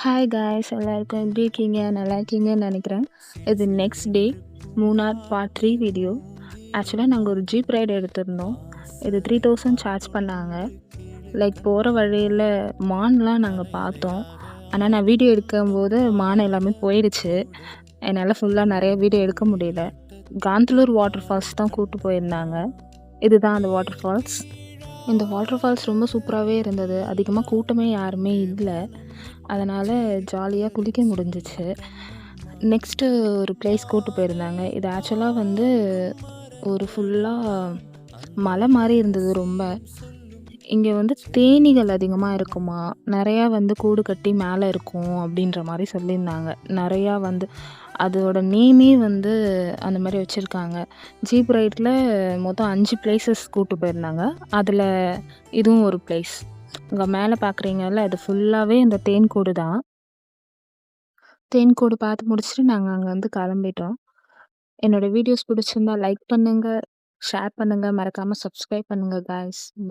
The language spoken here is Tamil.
ஹாய் காய்ஸ் எல்லாருக்கும் எப்படி இருக்கீங்க? நல்லா இருக்கீங்கன்னு நினைக்கிறேன். இது next day Munnar part 3 video. ஆக்சுவலாக நாங்கள் ஒரு ஜீப் ரைடு எடுத்திருந்தோம். இது 3000 சார்ஜ் பண்ணாங்க. லைக் போகிற வழியில் மான்லாம் நாங்கள் பார்த்தோம். ஆனால் நான் வீடியோ எடுக்கும்போது மான் எல்லாமே போயிடுச்சு. என்னால் ஃபுல்லாக நிறைய வீடியோ எடுக்க முடியல. காந்தலூர் வாட்டர் ஃபால்ஸ் தான் கூப்பிட்டு போயிருந்தாங்க. இதுதான் அந்த வாட்டர் ஃபால்ஸ். இந்த வாட்டர் ஃபால்ஸ் ரொம்ப சூப்பராகவே இருந்தது. அதிகமாக கூட்டமே யாருமே இல்லை. அதனால் ஜாலியாக குளிக்க முடிஞ்சிச்சு. நெக்ஸ்ட்டு ஒரு பிளேஸ் கூப்பிட்டு போயிருந்தாங்க. இது ஆக்சுவலாக வந்து ஒரு ஃபுல்லாக மலை மாதிரி இருந்தது ரொம்ப. இங்கே வந்து தேனீகள் அதிகமாக இருக்குமா, நிறையா வந்து கூடு கட்டி மேலே இருக்கும் அப்படின்ற மாதிரி சொல்லியிருந்தாங்க. நிறையா வந்து அதோட நேமே வந்து அந்த மாதிரி வச்சுருக்காங்க. ஜீப் ரைடில் மொத்தம் 5 பிளேசஸ் கூப்பிட்டு போயிருந்தாங்க. அதில் இதுவும் ஒரு பிளேஸ். இங்கே மேலே பார்க்குறீங்கல்ல, அது ஃபுல்லாகவே இந்த தேன்கூடு தான். தேன்கூடு பார்த்து முடிச்சுட்டு நாங்கள் அங்கே வந்து கிளம்பிட்டோம். என்னோடய வீடியோஸ் பிடிச்சிருந்தா லைக் பண்ணுங்கள், ஷேர் பண்ணுங்கள், மறக்காமல் சப்ஸ்கிரைப் பண்ணுங்கள் காய்ஸ்.